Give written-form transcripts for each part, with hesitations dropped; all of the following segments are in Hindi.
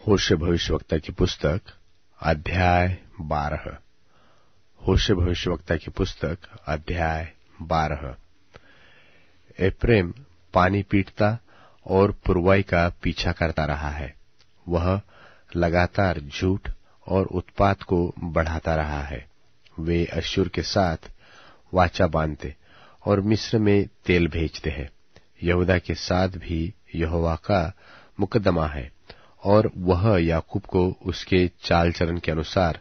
होशे भविष्यवक्ता की पुस्तक अध्याय 12। होशे भविष्यवक्ता की पुस्तक अध्याय 12। एप्रैम पानी पीटता और पुरवाई का पीछा करता रहा है। वह लगातार झूठ और उत्पात को बढ़ाता रहा है। वे अश्शूर के साथ वाचा बांधते और मिस्र में तेल भेजते हैं। यहूदा के साथ भी यहोवा का मुकदमा है और वह याकूब को उसके चाल चलन के अनुसार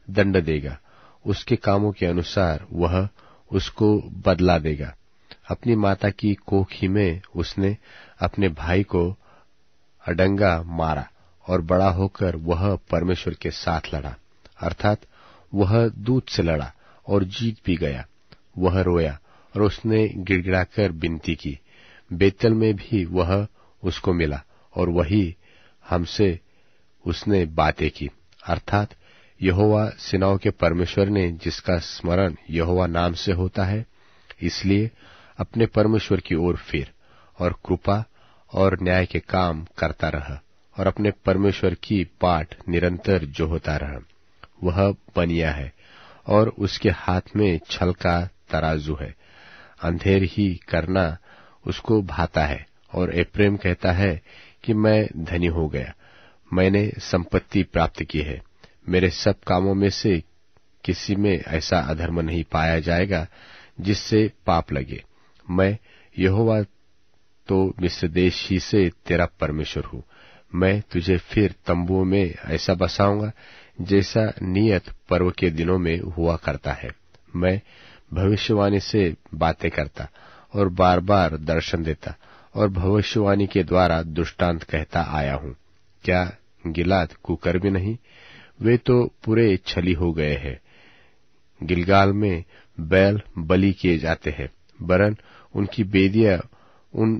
दंड देगा। उसके कामों के अनुसार वह उसको बदला देगा। अपनी माता की कोख ही में उसने अपने भाई को अडंगा मारा और बड़ा होकर वह परमेश्वर के साथ लड़ा, अर्थात वह दूत से लड़ा और जीत भी गया। वह रोया और उसने गिड़गिड़ाकर विनती की। बेतल में भी वह उसको मिला और वही हमसे उसने बातें की, अर्थात यहोवा सेनाओं के परमेश्वर ने, जिसका स्मरण यहोवा नाम से होता है, इसलिए अपने परमेश्वर की ओर फिर और कृपा और न्याय के काम करता रह और अपने परमेश्वर की बाट निरंतर जो होता रह। वह बनिया है और उसके हाथ में छल का तराजू है। अंधेर ही करना उसको भाता है और एप्रैम कहता है कि मैं धनी हो गया, मैंने संपत्ति प्राप्त की है। मेरे सब कामों में से किसी में ऐसा अधर्म नहीं पाया जाएगा जिससे पाप लगे। मैं यहोवा तो मिस्र देश ही से तेरा परमेश्वर हूँ। मैं तुझे फिर तंबुओं में ऐसा बसाऊंगा जैसा नियत पर्व के दिनों में हुआ करता है। मैं भविष्यवाणी से बातें करता और बार बार दर्शन देता और भविष्यवाणी के द्वारा दृष्टांत कहता आया हूँ। क्या गिलाद कुकर्मी नहीं? वे तो पूरे छली हो गए हैं। गिलगाल में बैल बलि किए जाते हैं, वरन उनकी बेदियां उन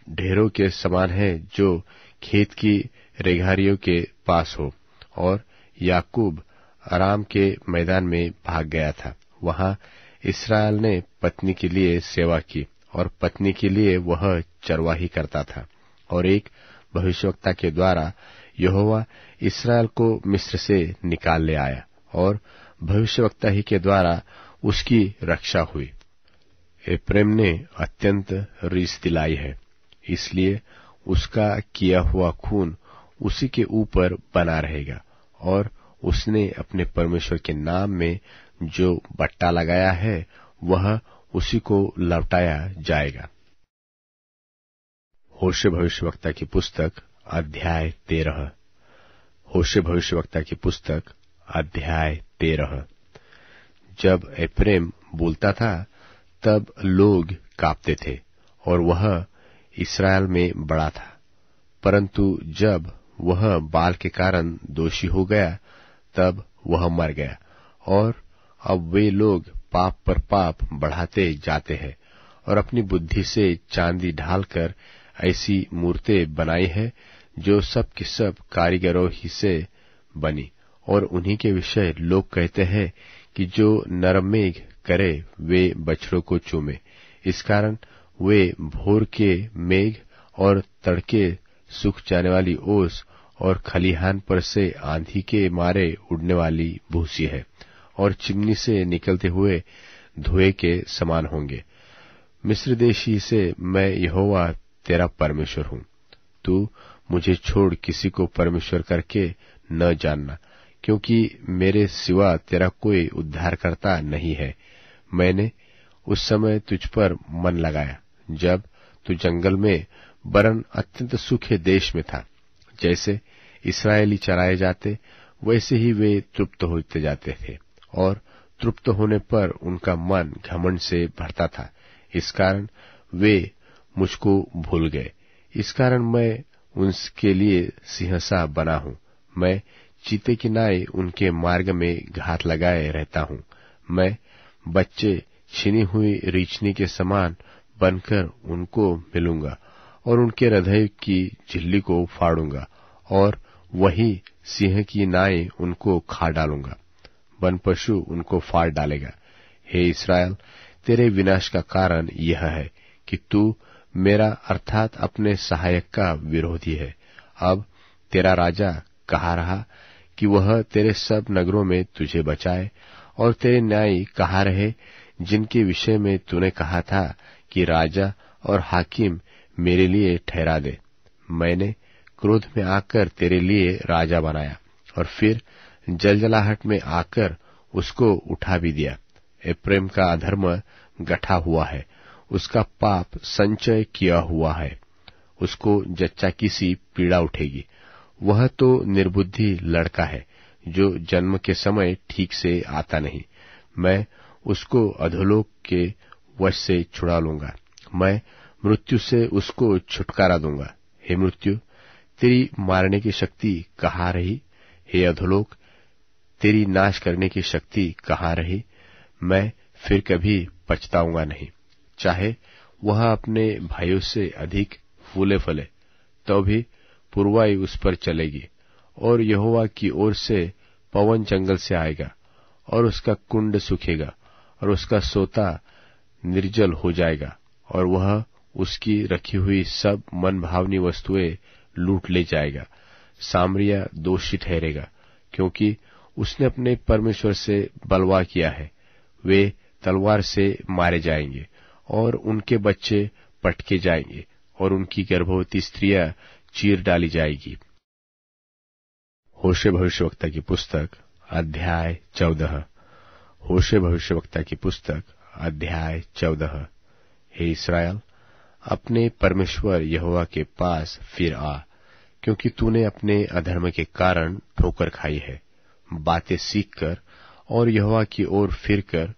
ढेरों के समान है जो खेत की रेघारियों के पास हो। और याकूब अराम के मैदान में भाग गया था। वहां इस्राएल ने पत्नी के लिए सेवा की और पत्नी के लिए वह चरवाही करता था। और एक भविष्यवक्ता के द्वारा यहोवा इस्राएल को मिस्र से निकाल ले आया और भविष्यवक्ता ही के द्वारा उसकी रक्षा हुई। एप्रैम ने अत्यंत रीस दिलाई है, इसलिए उसका किया हुआ खून उसी के ऊपर बना रहेगा और उसने अपने परमेश्वर के नाम में जो बट्टा लगाया है वह उसी को लौटाया जाएगा। होशे भविष्यवक्ता की पुस्तक अध्याय 13। होशे भविष्यवक्ता की पुस्तक अध्याय 13। जब एप्रैम बोलता था तब लोग कांपते थे और वह इस्राएल में बड़ा था, परंतु जब वह बाल के कारण दोषी हो गया तब वह मर गया। और अब वे लोग पाप पर पाप बढ़ाते जाते हैं और अपनी बुद्धि से चांदी ढालकर ऐसी मूर्तें बनाई है जो सब की सब कारीगरों ही से बनी। और उन्हीं के विषय लोग कहते हैं कि जो नरमेघ करे वे बछड़ों को चूमे। इस कारण वे भोर के मेघ और तड़के सूख जाने वाली ओस और खलिहान पर से आंधी के मारे उड़ने वाली भूसी है और चिमनी से निकलते हुए धुएं के समान होंगे। मिस्र देशी से मैं यहोवा तेरा परमेश्वर हूँ। तू मुझे छोड़ किसी को परमेश्वर करके न जानना, क्योंकि मेरे सिवा तेरा कोई उद्धारकर्ता नहीं है। मैंने उस समय तुझ पर मन लगाया जब तू जंगल में वरन अत्यंत सूखे देश में था। जैसे इस्राएली चराए जाते वैसे ही वे तृप्त होते जाते थे और तृप्त होने पर उनका मन घमंड से भरता था। इस कारण वे मुझको भूल गए। इस कारण मैं उनके लिए सिंहसा बना हूँ। मैं चीते की नाई उनके मार्ग में घात लगाए रहता हूँ। मैं बच्चे छीनी हुई रीछनी के समान बनकर उनको मिलूंगा और उनके हृदय की झिल्ली को फाड़ूंगा और वही सिंह की नाई उनको खा डालूंगा। वन पशु उनको फाड़ डालेगा। हे इस्राएल, तेरे विनाश का कारण यह है कि तू मेरा अर्थात अपने सहायक का विरोधी है। अब तेरा राजा कहा रहा कि वह तेरे सब नगरों में तुझे बचाए, और तेरे न्यायी कहा रहे जिनके विषय में तूने कहा था कि राजा और हाकिम मेरे लिए ठहरा दे। मैंने क्रोध में आकर तेरे लिए राजा बनाया और फिर जलजलाहट में आकर उसको उठा भी दिया। एप्रैम का अधर्म गठा हुआ है, उसका पाप संचय किया हुआ है, उसको जच्चा की सी पीड़ा उठेगी। वह तो निर्बुद्धि लड़का है जो जन्म के समय ठीक से आता नहीं। मैं उसको अधोलोक के वश से छुड़ा लूंगा, मैं मृत्यु से उसको छुटकारा दूंगा। हे मृत्यु, तेरी मारने की शक्ति कहाँ रही? हे अधोलोक, तेरी नाश करने की शक्ति कहाँ रही? मैं फिर कभी पछताऊंगा नहीं। चाहे वह अपने भाइयों से अधिक फूले फले, तो भी पुरवाई उस पर चलेगी, और यहोवा की ओर से पवन जंगल से आएगा, और उसका कुंड सूखेगा, और उसका सोता निर्जल हो जाएगा, और वह उसकी रखी हुई सब मनभावनी वस्तुएं लूट ले जाएगा। सामरिया दोषी ठहरेगा, क्योंकि उसने अपने परमेश्वर से बलवा किया है। वे तलवार से मारे जाएंगे, और उनके बच्चे पटके जाएंगे, और उनकी गर्भवती स्त्रियां चीर डाली जाएगी। होशे भविष्यवक्ता की पुस्तक अध्याय 14। होशे भविष्यवक्ता की पुस्तक अध्याय 14। हे इस्राएल, अपने परमेश्वर यहोवा के पास फिर आ, क्योंकि तूने अपने अधर्म के कारण ठोकर खाई है। बातें सीखकर और यहोवा की ओर फिरकर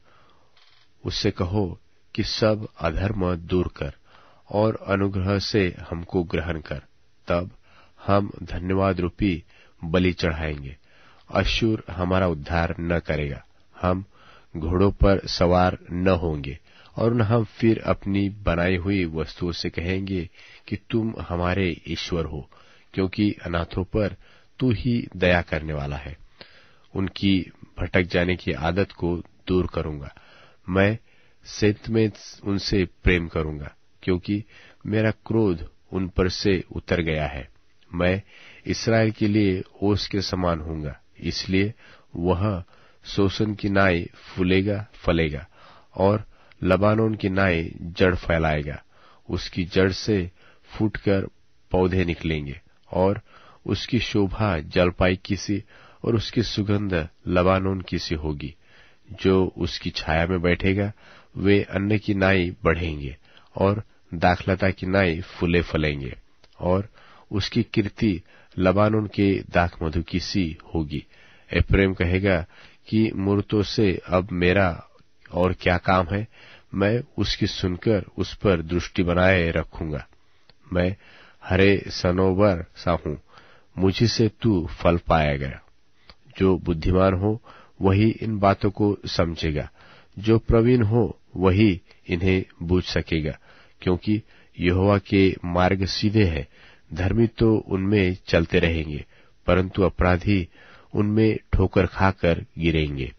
उससे कहो कि सब अधर्म दूर कर और अनुग्रह से हमको ग्रहण कर। तब हम धन्यवाद रूपी बलि चढ़ाएंगे। अश्शूर हमारा उद्धार न करेगा, हम घोड़ों पर सवार न होंगे, और न हम फिर अपनी बनाई हुई वस्तुओं से कहेंगे कि तुम हमारे ईश्वर हो, क्योंकि अनाथों पर तू ही दया करने वाला है। उनकी भटक जाने की आदत को दूर करूंगा। मैं सेंत में उनसे प्रेम करूंगा, क्योंकि मेरा क्रोध उन पर से उतर गया है। मैं इस्राएल के लिए ओस के समान हूंगा, इसलिए वह सोसन की नाई फूलेगा फलेगा, और लबानोन की नाई जड़ फैलाएगा। उसकी जड़ से फूटकर पौधे निकलेंगे, और उसकी शोभा जलपाई की सी और उसकी सुगंध लबानोन की सी होगी। जो उसकी छाया में बैठेगा वे अन्न की नाई बढ़ेंगे, और दाखलता की नाई फूले फलेंगे, और उसकी कीर्ति लबानोन के दाख मधु की सी होगी। एप्रैम कहेगा कि मूर्तों से अब मेरा और क्या काम है? मैं उसकी सुनकर उस पर दृष्टि बनाए रखूंगा। मैं हरे सनोवर सा हूं, मुझी से तू फल पाएगा। जो बुद्धिमान हो वही इन बातों को समझेगा, जो प्रवीण हो वही इन्हें बूझ सकेगा, क्योंकि यहोवा के मार्ग सीधे हैं। धर्मी तो उनमें चलते रहेंगे, परंतु अपराधी उनमें ठोकर खाकर गिरेंगे।